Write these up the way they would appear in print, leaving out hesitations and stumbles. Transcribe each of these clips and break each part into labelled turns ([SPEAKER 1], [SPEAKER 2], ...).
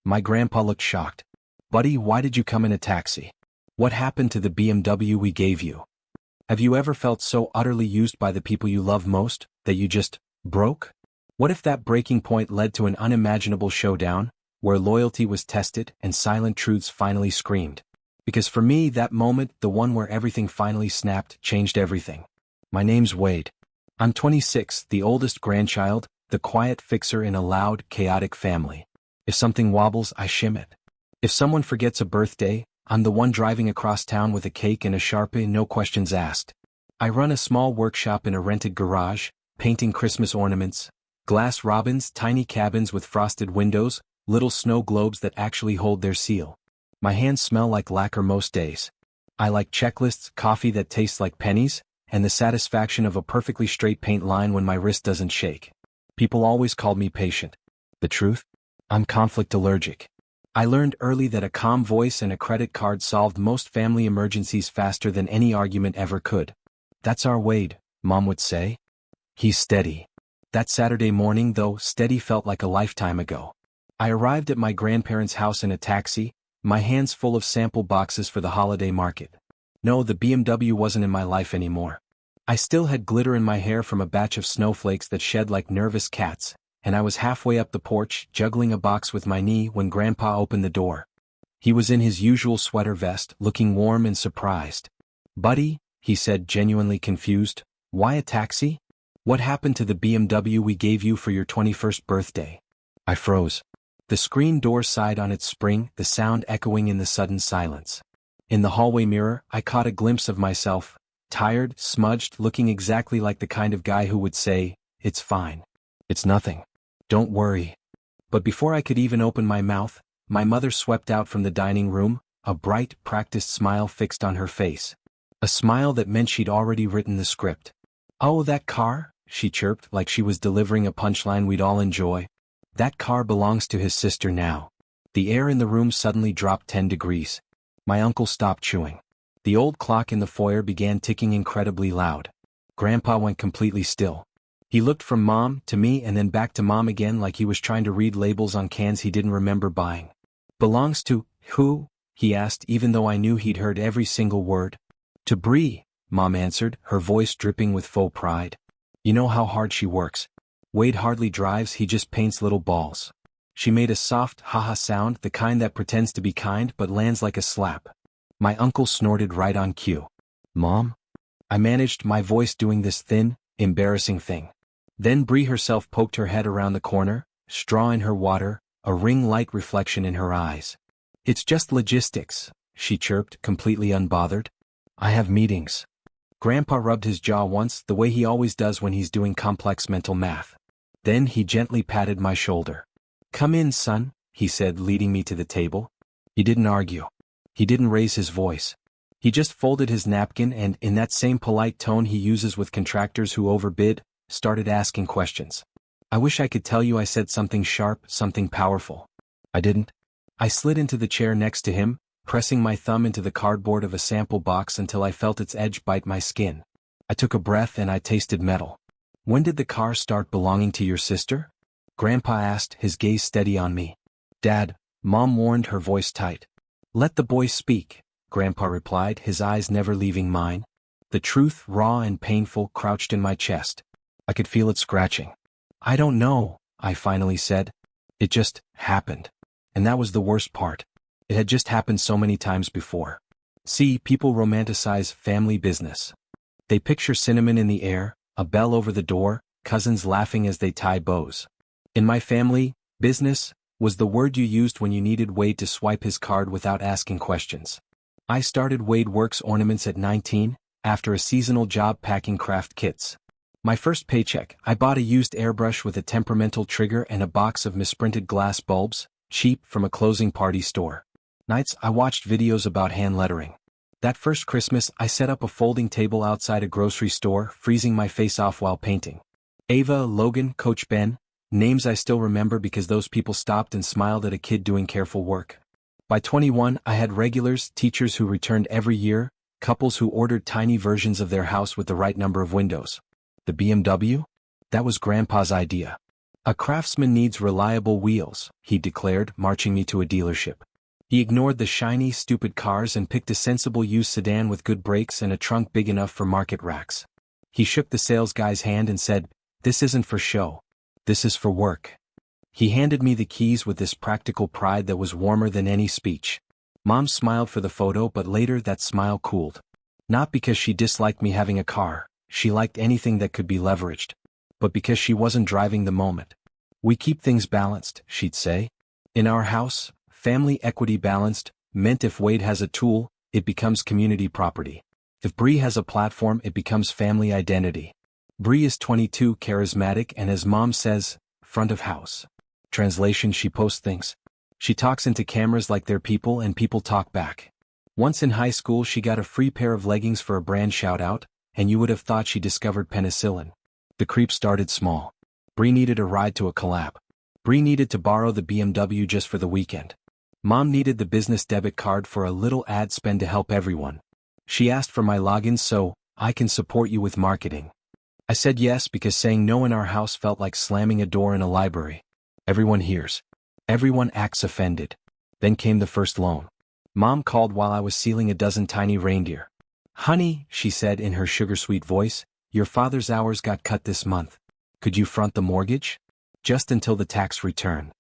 [SPEAKER 1] My grandpa looked shocked. Buddy, why did you come in a taxi? What happened to the BMW we gave you? Have you ever felt so utterly used by the people you love most, that you just broke? What if that breaking point led to an unimaginable showdown, where loyalty was tested and silent truths finally screamed? Because for me, that moment, the one where everything finally snapped, changed everything. My name's Wade. I'm 26, the oldest grandchild, the quiet fixer in a loud, chaotic family. If something wobbles, I shim it. If someone forgets a birthday, I'm the one driving across town with a cake and a Sharpie, no questions asked. I run a small workshop in a rented garage, painting Christmas ornaments, glass robins, tiny cabins with frosted windows, little snow globes that actually hold their seal. My hands smell like lacquer most days. I like checklists, coffee that tastes like pennies, and the satisfaction of a perfectly straight paint line when my wrist doesn't shake. People always called me patient. The truth? I'm conflict allergic. I learned early that a calm voice and a credit card solved most family emergencies faster than any argument ever could. That's our Wade, Mom would say. He's steady. That Saturday morning, though, steady felt like a lifetime ago. I arrived at my grandparents' house in a taxi, my hands full of sample boxes for the holiday market. No, the BMW wasn't in my life anymore. I still had glitter in my hair from a batch of snowflakes that shed like nervous cats, and I was halfway up the porch, juggling a box with my knee when Grandpa opened the door. He was in his usual sweater vest, looking warm and surprised. "Buddy," he said, genuinely confused, "why a taxi? What happened to the BMW we gave you for your 21st birthday?" I froze. The screen door sighed on its spring, the sound echoing in the sudden silence. In the hallway mirror, I caught a glimpse of myself, tired, smudged, looking exactly like the kind of guy who would say, "It's fine. It's nothing. Don't worry." But before I could even open my mouth, my mother swept out from the dining room, a bright, practiced smile fixed on her face. A smile that meant she'd already written the script. "Oh, that car?" she chirped, like she was delivering a punchline we'd all enjoy. "That car belongs to his sister now." The air in the room suddenly dropped 10 degrees. My uncle stopped chewing. The old clock in the foyer began ticking incredibly loud. Grandpa went completely still. He looked from Mom to me and then back to Mom again, like he was trying to read labels on cans he didn't remember buying. "Belongs to who?" he asked, even though I knew he'd heard every single word. "To Bree," Mom answered, her voice dripping with faux pride. "You know how hard she works. Wade hardly drives, he just paints little balls." She made a soft ha-ha sound, the kind that pretends to be kind but lands like a slap. My uncle snorted right on cue. "Mom?" I managed, my voice doing this thin, embarrassing thing. Then Bree herself poked her head around the corner, straw in her water, a ring-light reflection in her eyes. "It's just logistics," she chirped, completely unbothered. "I have meetings." Grandpa rubbed his jaw once, the way he always does when he's doing complex mental math. Then he gently patted my shoulder. "Come in, son," he said, leading me to the table. He didn't argue. He didn't raise his voice. He just folded his napkin and, in that same polite tone he uses with contractors who overbid, started asking questions. I wish I could tell you I said something sharp, something powerful. I didn't. I slid into the chair next to him, pressing my thumb into the cardboard of a sample box until I felt its edge bite my skin. I took a breath and I tasted metal. "When did the car start belonging to your sister?" Grandpa asked, his gaze steady on me. "Dad," Mom warned, her voice tight. "Let the boy speak," Grandpa replied, his eyes never leaving mine. The truth, raw and painful, crouched in my chest. I could feel it scratching. "I don't know," I finally said. "It just happened." And that was the worst part. It had just happened so many times before. See, people romanticize family business. They picture cinnamon in the air, a bell over the door, cousins laughing as they tie bows. In my family, business was the word you used when you needed Wade to swipe his card without asking questions. I started Wade Works Ornaments at 19, after a seasonal job packing craft kits. My first paycheck, I bought a used airbrush with a temperamental trigger and a box of misprinted glass bulbs, cheap, from a closing party store. Nights, I watched videos about hand lettering. That first Christmas, I set up a folding table outside a grocery store, freezing my face off while painting. Ava, Logan, Coach Ben, names I still remember because those people stopped and smiled at a kid doing careful work. By 21, I had regulars, teachers who returned every year, couples who ordered tiny versions of their house with the right number of windows. The BMW? That was Grandpa's idea. A craftsman needs reliable wheels, he declared, marching me to a dealership. He ignored the shiny, stupid cars and picked a sensible used sedan with good brakes and a trunk big enough for market racks. He shook the sales guy's hand and said, "This isn't for show. This is for work." He handed me the keys with this practical pride that was warmer than any speech. Mom smiled for the photo, but later that smile cooled. Not because she disliked me having a car, she liked anything that could be leveraged, but because she wasn't driving the moment. "We keep things balanced," she'd say. In our house, family equity balanced meant if Wade has a tool, it becomes community property. If Bree has a platform, it becomes family identity. Bree is 22, charismatic, and as Mom says, front of house. Translation: she posts things. She talks into cameras like they're people and people talk back. Once in high school she got a free pair of leggings for a brand shout-out, and you would have thought she discovered penicillin. The creep started small. Bree needed a ride to a collab. Bree needed to borrow the BMW just for the weekend. Mom needed the business debit card for a little ad spend to help everyone. She asked for my login so I can support you with marketing. I said yes because saying no in our house felt like slamming a door in a library. Everyone hears. Everyone acts offended. Then came the first loan. Mom called while I was sealing a dozen tiny reindeer. "Honey," she said in her sugar-sweet voice, "your father's hours got cut this month. Could you front the mortgage? Just until the tax return."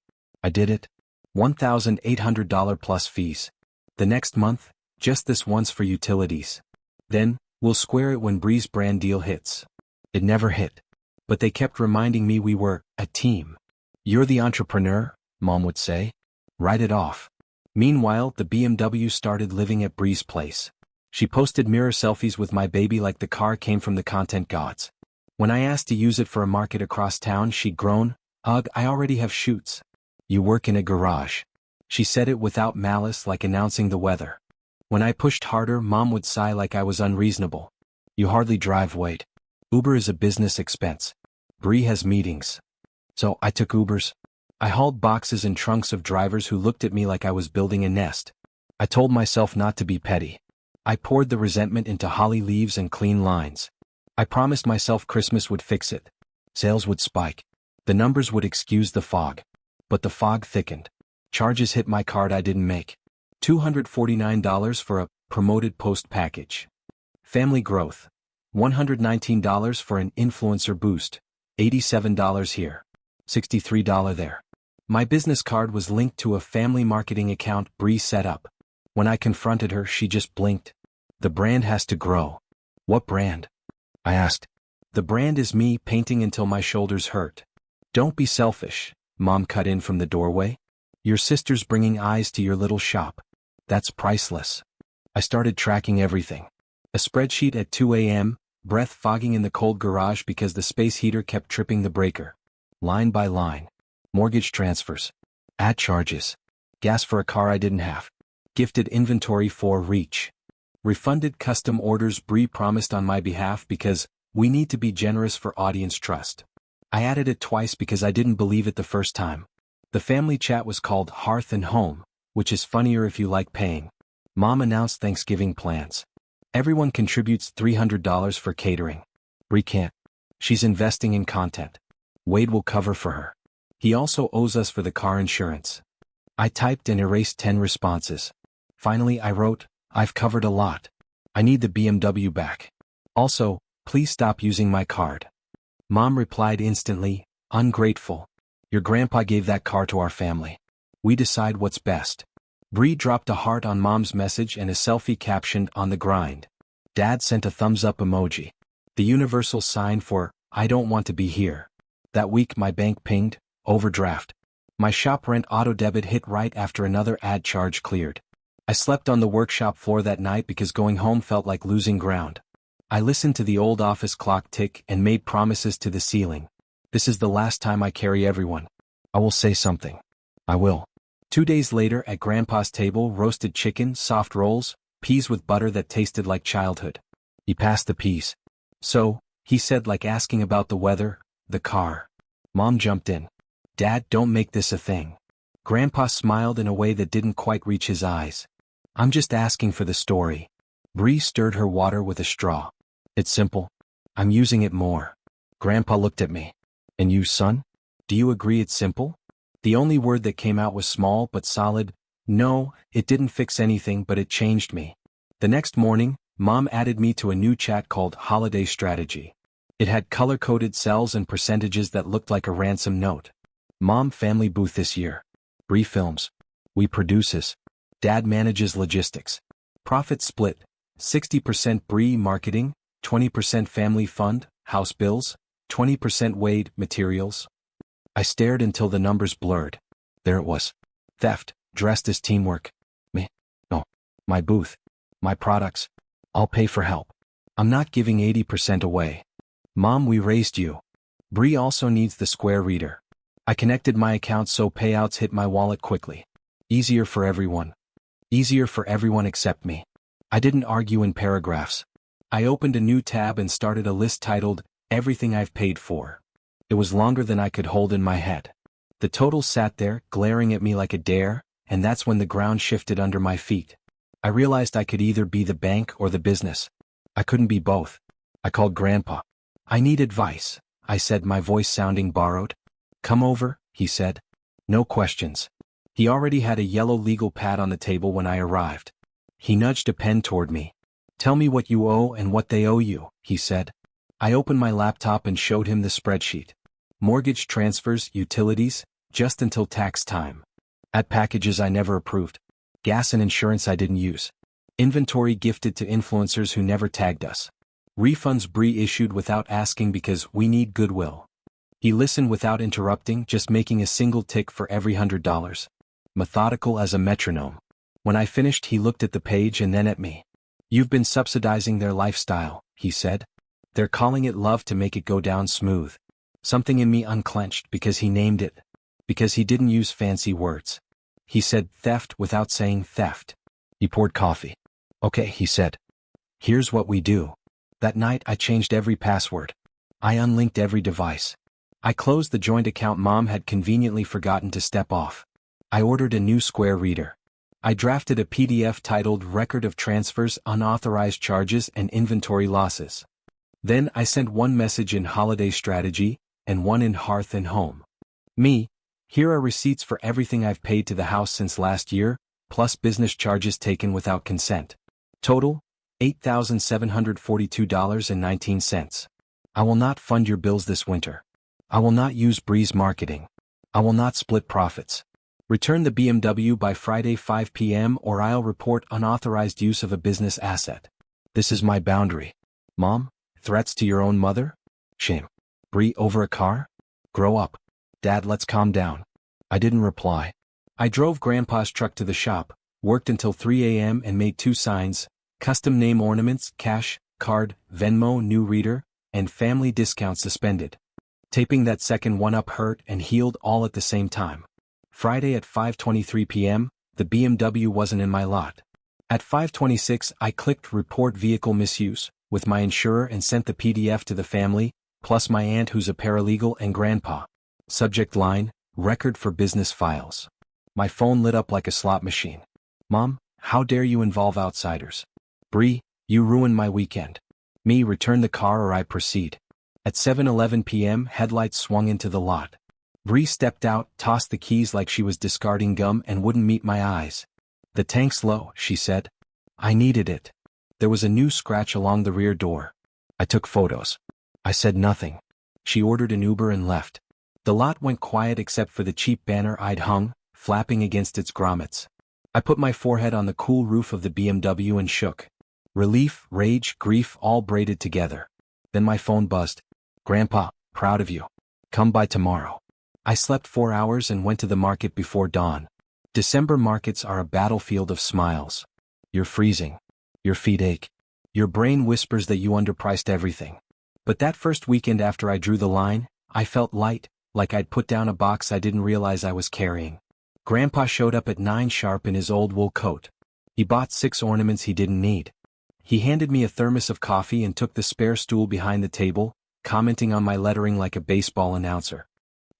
[SPEAKER 1] I did it. $1,800 plus fees. The next month, just this once for utilities. Then, we'll square it when Bree's brand deal hits. It never hit. But they kept reminding me we were a team. "You're the entrepreneur," Mom would say. "Write it off." Meanwhile, the BMW started living at Bree's place. She posted mirror selfies with my baby like the car came from the content gods. When I asked to use it for a market across town, she'd groan, "Ugh, I already have shoots." "You work in a garage." She said it without malice, like announcing the weather. When I pushed harder, Mom would sigh like I was unreasonable. "You hardly drive, Wade. Uber is a business expense. Bree has meetings." So I took Ubers. I hauled boxes and trunks of drivers who looked at me like I was building a nest. I told myself not to be petty. I poured the resentment into holly leaves and clean lines. I promised myself Christmas would fix it. Sales would spike. The numbers would excuse the fog. But the fog thickened. Charges hit my card I didn't make. $249 for a promoted post package. Family growth. $119 for an influencer boost. $87 here. $63 there. My business card was linked to a family marketing account Bree set up. When I confronted her, she just blinked. "The brand has to grow." "What brand?" I asked. "The brand is me painting until my shoulders hurt." "Don't be selfish," Mom cut in from the doorway. "Your sister's bringing eyes to your little shop. That's priceless." I started tracking everything. A spreadsheet at 2 a.m., breath fogging in the cold garage because the space heater kept tripping the breaker. Line by line. Mortgage transfers. Ad charges. Gas for a car I didn't have. Gifted inventory for reach. Refunded custom orders Bree promised on my behalf because we need to be generous for audience trust. I added it twice because I didn't believe it the first time. The family chat was called Hearth and Home, which is funnier if you like paying. Mom announced Thanksgiving plans. Everyone contributes $300 for catering. Bree can't. She's investing in content. Wade will cover for her. He also owes us for the car insurance. I typed and erased 10 responses. Finally I wrote, "I've covered a lot. I need the BMW back. Also, please stop using my card." Mom replied instantly, "Ungrateful. Your grandpa gave that car to our family. We decide what's best." Bree dropped a heart on Mom's message and a selfie captioned, "On the grind." Dad sent a thumbs up emoji. The universal sign for, "I don't want to be here." That week my bank pinged, overdraft. My shop rent auto debit hit right after another ad charge cleared. I slept on the workshop floor that night because going home felt like losing ground. I listened to the old office clock tick and made promises to the ceiling. This is the last time I carry everyone. I will say something. I will. 2 days later at Grandpa's table, roasted chicken, soft rolls, peas with butter that tasted like childhood. He passed the peas. "So," he said, like asking about the weather, the car. Mom jumped in. "Dad, don't make this a thing." Grandpa smiled in a way that didn't quite reach his eyes. "I'm just asking for the story." Bree stirred her water with a straw. "It's simple. I'm using it more." Grandpa looked at me. "And you, son?" Do you agree it's simple? The only word that came out was small but solid. No, it didn't fix anything, but it changed me. The next morning, Mom added me to a new chat called Holiday Strategy. It had color-coded cells and percentages that looked like a ransom note. Mom family booth this year. Bree films. We produces. Dad manages logistics. Profit split. 60% Bree marketing, 20% family fund, house bills, 20% Wade materials. I stared until the numbers blurred. There it was. Theft, dressed as teamwork. Me. No. My booth. My products. I'll pay for help. I'm not giving 80% away. Mom, we raised you. Bree also needs the Square reader. I connected my accounts so payouts hit my wallet quickly. Easier for everyone. Easier for everyone except me. I didn't argue in paragraphs. I opened a new tab and started a list titled, Everything I've Paid For. It was longer than I could hold in my head. The total sat there, glaring at me like a dare, and that's when the ground shifted under my feet. I realized I could either be the bank or the business. I couldn't be both. I called Grandpa. I need advice, I said, my voice sounding borrowed. Come over, he said. No questions. He already had a yellow legal pad on the table when I arrived. He nudged a pen toward me. Tell me what you owe and what they owe you, he said. I opened my laptop and showed him the spreadsheet. Mortgage transfers, utilities, just until tax time. At packages I never approved. Gas and insurance I didn't use. Inventory gifted to influencers who never tagged us. Refunds Bree issued without asking because we need goodwill. He listened without interrupting, just making a single tick for every $100. Methodical as a metronome. When I finished, he looked at the page and then at me. You've been subsidizing their lifestyle, he said. They're calling it love to make it go down smooth. Something in me unclenched because he named it. Because he didn't use fancy words. He said theft without saying theft. He poured coffee. Okay, he said. Here's what we do. That night I changed every password. I unlinked every device. I closed the joint account Mom had conveniently forgotten to step off. I ordered a new Square reader. I drafted a PDF titled Record of Transfers, Unauthorized Charges and Inventory Losses. Then I sent one message in Holiday Strategy and one in Hearth and Home. Me, here are receipts for everything I've paid to the house since last year, plus business charges taken without consent. Total, $8,742.19. I will not fund your bills this winter. I will not use Bree's marketing. I will not split profits. Return the BMW by Friday 5 p.m. or I'll report unauthorized use of a business asset. This is my boundary. Mom, threats to your own mother? Shame. Bree over a car? Grow up. Dad, let's calm down. I didn't reply. I drove Grandpa's truck to the shop, worked until 3 a.m. and made 2 signs, custom name ornaments, cash, card, Venmo, new reader, and family discount suspended. Taping that second one up hurt and healed all at the same time. Friday at 5:23 p.m., the BMW wasn't in my lot. At 5:26 I clicked Report Vehicle Misuse with my insurer and sent the PDF to the family, plus my aunt who's a paralegal and Grandpa. Subject line, Record for Business Files. My phone lit up like a slot machine. Mom, how dare you involve outsiders? Bree, you ruined my weekend. Me, return the car or I proceed. At 7:11 p.m. headlights swung into the lot. Bree stepped out, tossed the keys like she was discarding gum and wouldn't meet my eyes. The tank's low, she said. I needed it. There was a new scratch along the rear door. I took photos. I said nothing. She ordered an Uber and left. The lot went quiet except for the cheap banner I'd hung, flapping against its grommets. I put my forehead on the cool roof of the BMW and shook. Relief, rage, grief all braided together. Then my phone buzzed. Grandpa, proud of you. Come by tomorrow. I slept 4 hours and went to the market before dawn. December markets are a battlefield of smiles. You're freezing. Your feet ache. Your brain whispers that you underpriced everything. But that first weekend after I drew the line, I felt light, like I'd put down a box I didn't realize I was carrying. Grandpa showed up at 9 sharp in his old wool coat. He bought 6 ornaments he didn't need. He handed me a thermos of coffee and took the spare stool behind the table, commenting on my lettering like a baseball announcer.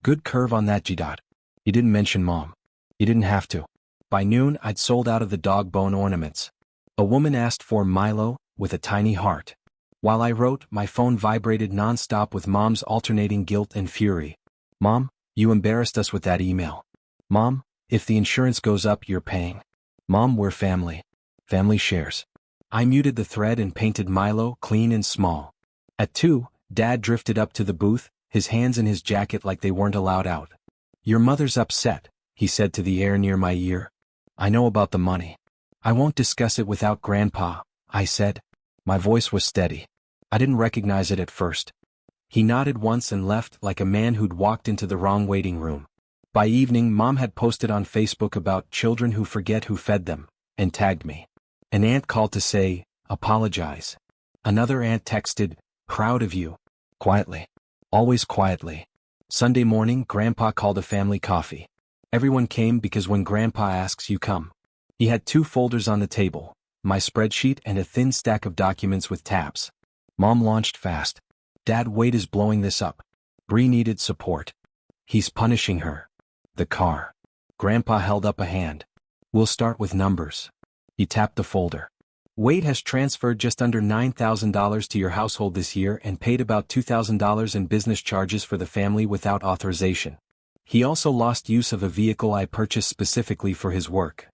[SPEAKER 1] Good curve on that G-dot. He didn't mention Mom. He didn't have to. By noon I'd sold out of the dog bone ornaments. A woman asked for Milo, with a tiny heart. While I wrote, my phone vibrated non-stop with Mom's alternating guilt and fury. Mom, You embarrassed us with that email. Mom, if the insurance goes up, you're paying. Mom, we're family. Family shares. I muted the thread and painted Milo clean and small. At 2, Dad drifted up to the booth, his hands in his jacket like they weren't allowed out. Your mother's upset, he said to the air near my ear. I know about the money. I won't discuss it without Grandpa, I said. My voice was steady. I didn't recognize it at first. He nodded once and left like a man who'd walked into the wrong waiting room. By evening, Mom had posted on Facebook about children who forget who fed them, and tagged me. An aunt called to say, apologize. Another aunt texted, proud of you. Quietly. Always quietly. Sunday morning, Grandpa called a family coffee. Everyone came because when Grandpa asks, you come. He had 2 folders on the table, my spreadsheet and a thin stack of documents with tabs. Mom launched fast. Dad, Wade is blowing this up. Bree needed support. He's punishing her. The car. Grandpa held up a hand. We'll start with numbers. He tapped the folder. Wade has transferred just under $9,000 to your household this year and paid about $2,000 in business charges for the family without authorization. He also lost use of a vehicle I purchased specifically for his work.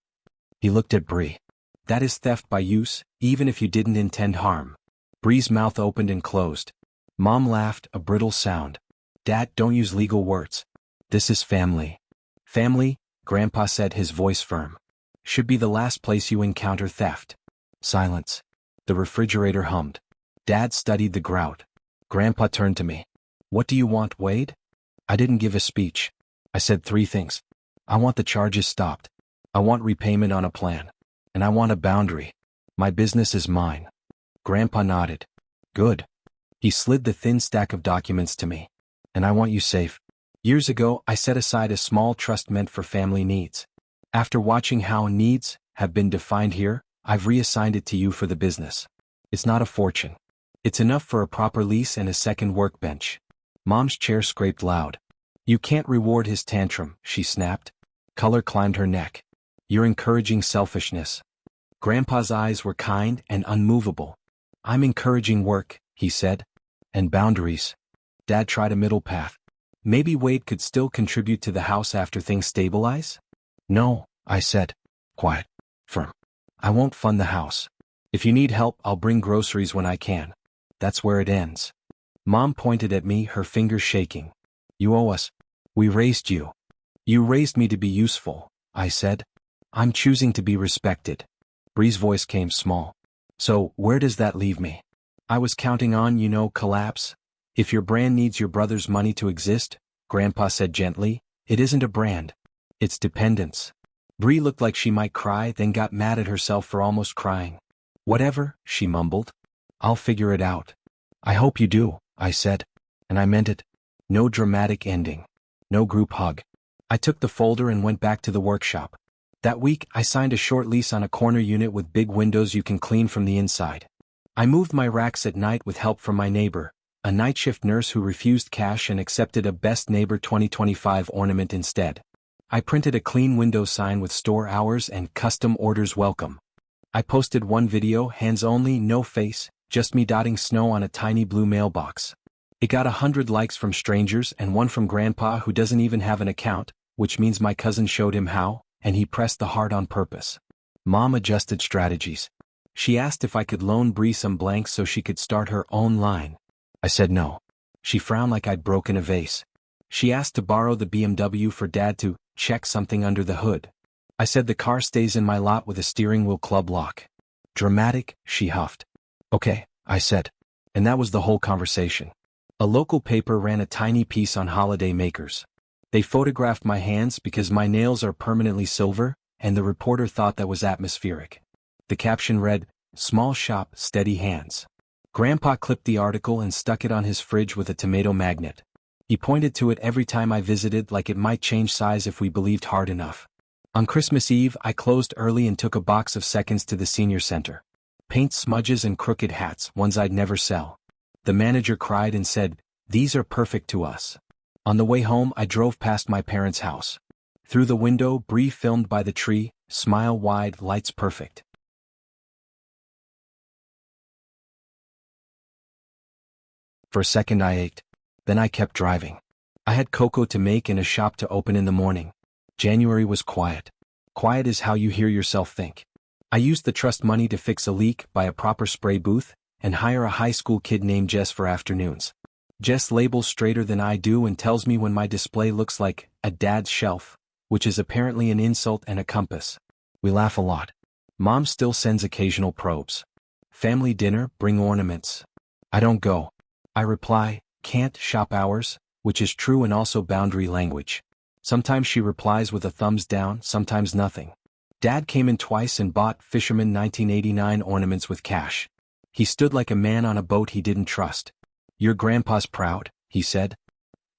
[SPEAKER 1] He looked at Bree. That is theft by use, even if you didn't intend harm. Bree's mouth opened and closed. Mom laughed, a brittle sound. Dad, don't use legal words. This is family. Family, Grandpa said, his voice firm. Should be the last place you encounter theft. Silence. The refrigerator hummed. Dad studied the grout. Grandpa turned to me. What do you want, Wade? I didn't give a speech. I said 3 things. I want the charges stopped. I want repayment on a plan. And I want a boundary. My business is mine. Grandpa nodded. Good. He slid the thin stack of documents to me. And I want you safe. Years ago, I set aside a small trust meant for family needs. After watching how needs have been defined here, I've reassigned it to you for the business. It's not a fortune. It's enough for a proper lease and a second workbench. Mom's chair scraped loud. You can't reward his tantrum, she snapped. Color climbed her neck. You're encouraging selfishness. Grandpa's eyes were kind and unmovable. I'm encouraging work, he said. And boundaries. Dad tried a middle path. Maybe Wade could still contribute to the house after things stabilize? No, I said. Quiet. Firm. I won't fund the house. If you need help, I'll bring groceries when I can. That's where it ends. Mom pointed at me, her fingers shaking. You owe us. We raised you. You raised me to be useful, I said. I'm choosing to be respected. Bree's voice came small. So, where does that leave me? I was counting on, collapse. If your brand needs your brother's money to exist, Grandpa said gently, it isn't a brand. It's dependence. Bree looked like she might cry, then got mad at herself for almost crying. Whatever, she mumbled. I'll figure it out. I hope you do, I said. And I meant it. No dramatic ending. No group hug. I took the folder and went back to the workshop. That week, I signed a short lease on a corner unit with big windows you can clean from the inside. I moved my racks at night with help from my neighbor, a night shift nurse who refused cash and accepted a Best Neighbor 2025 ornament instead. I printed a clean window sign with store hours and custom orders welcome. I posted one video, hands only, no face, just me dotting snow on a tiny blue mailbox. It got 100 likes from strangers and one from Grandpa who doesn't even have an account, which means my cousin showed him how, and he pressed the heart on purpose. Mom adjusted strategies. She asked if I could loan Bree some blanks so she could start her own line. I said no. She frowned like I'd broken a vase. She asked to borrow the BMW for Dad to check something under the hood. I said the car stays in my lot with a steering wheel club lock. Dramatic, she huffed. Okay, I said. And that was the whole conversation. A local paper ran a tiny piece on holiday makers. They photographed my hands because my nails are permanently silver, and the reporter thought that was atmospheric. The caption read, Small shop, steady hands. Grandpa clipped the article and stuck it on his fridge with a tomato magnet. He pointed to it every time I visited like it might change size if we believed hard enough. On Christmas Eve, I closed early and took a box of seconds to the senior center. Paint smudges and crooked hats, ones I'd never sell. The manager cried and said, These are perfect to us. On the way home, I drove past my parents' house. Through the window, Bree filmed by the tree, smile wide, lights perfect. For a second I ached. Then I kept driving. I had cocoa to make and a shop to open in the morning. January was quiet. Quiet is how you hear yourself think. I used the trust money to fix a leak, buy a proper spray booth, and hire a high school kid named Jess for afternoons. Jess labels straighter than I do and tells me when my display looks like a dad's shelf, which is apparently an insult and a compass. We laugh a lot. Mom still sends occasional probes. Family dinner, bring ornaments. I don't go. I reply, can't, shop hours, which is true and also boundary language. Sometimes she replies with a thumbs down, sometimes nothing. Dad came in twice and bought Fisherman 1989 ornaments with cash. He stood like a man on a boat he didn't trust. Your grandpa's proud, he said.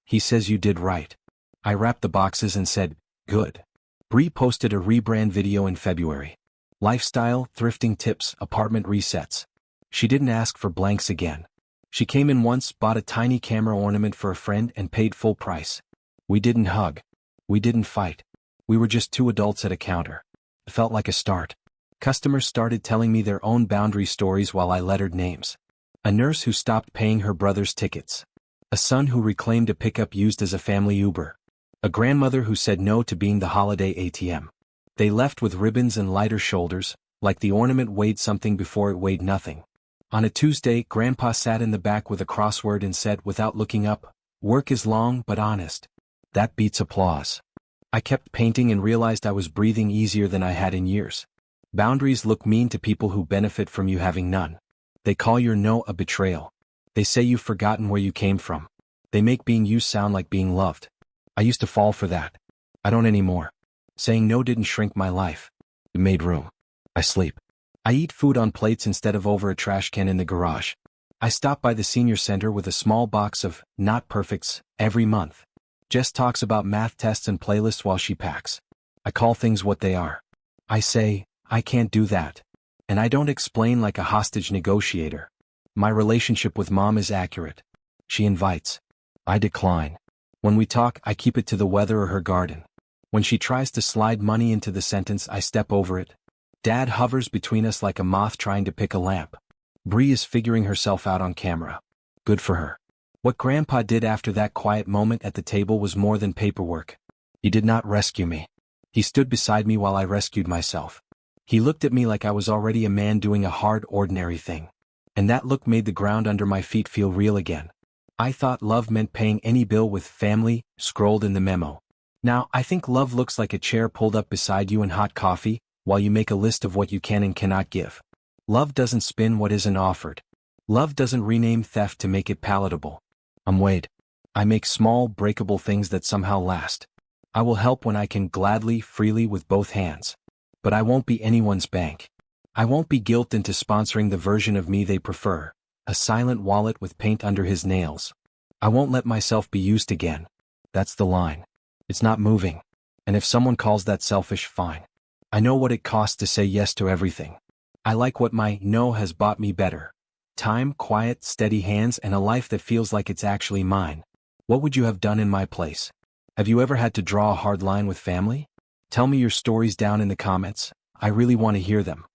[SPEAKER 1] He says you did right. I wrapped the boxes and said, good. Bree posted a rebrand video in February. Lifestyle, thrifting tips, apartment resets. She didn't ask for blanks again. She came in once, bought a tiny camera ornament for a friend and paid full price. We didn't hug. We didn't fight. We were just two adults at a counter. It felt like a start. Customers started telling me their own boundary stories while I lettered names. A nurse who stopped paying her brother's tickets. A son who reclaimed a pickup used as a family Uber. A grandmother who said no to being the holiday ATM. They left with ribbons and lighter shoulders, like the ornament weighed something before it weighed nothing. On a Tuesday, Grandpa sat in the back with a crossword and said without looking up, work is long but honest. That beats applause. I kept painting and realized I was breathing easier than I had in years. Boundaries look mean to people who benefit from you having none. They call your no a betrayal. They say you've forgotten where you came from. They make being used sound like being loved. I used to fall for that. I don't anymore. Saying no didn't shrink my life. It made room. I sleep. I eat food on plates instead of over a trash can in the garage. I stop by the senior center with a small box of not perfects every month. Jess talks about math tests and playlists while she packs. I call things what they are. I say, I can't do that. And I don't explain like a hostage negotiator. My relationship with Mom is accurate. She invites. I decline. When we talk, I keep it to the weather or her garden. When she tries to slide money into the sentence, I step over it. Dad hovers between us like a moth trying to pick a lamp. Bree is figuring herself out on camera. Good for her. What Grandpa did after that quiet moment at the table was more than paperwork. He did not rescue me. He stood beside me while I rescued myself. He looked at me like I was already a man doing a hard, ordinary thing. And that look made the ground under my feet feel real again. I thought love meant paying any bill with family, scrolled in the memo. Now, I think love looks like a chair pulled up beside you and hot coffee, while you make a list of what you can and cannot give. Love doesn't spin what isn't offered. Love doesn't rename theft to make it palatable. I'm Wade. I make small, breakable things that somehow last. I will help when I can gladly, freely with both hands. But I won't be anyone's bank. I won't be guilted into sponsoring the version of me they prefer, a silent wallet with paint under his nails. I won't let myself be used again. That's the line. It's not moving. And if someone calls that selfish, fine. I know what it costs to say yes to everything. I like what my no has bought me better. Time, quiet, steady hands, and a life that feels like it's actually mine. What would you have done in my place? Have you ever had to draw a hard line with family? Tell me your stories down in the comments. I really want to hear them.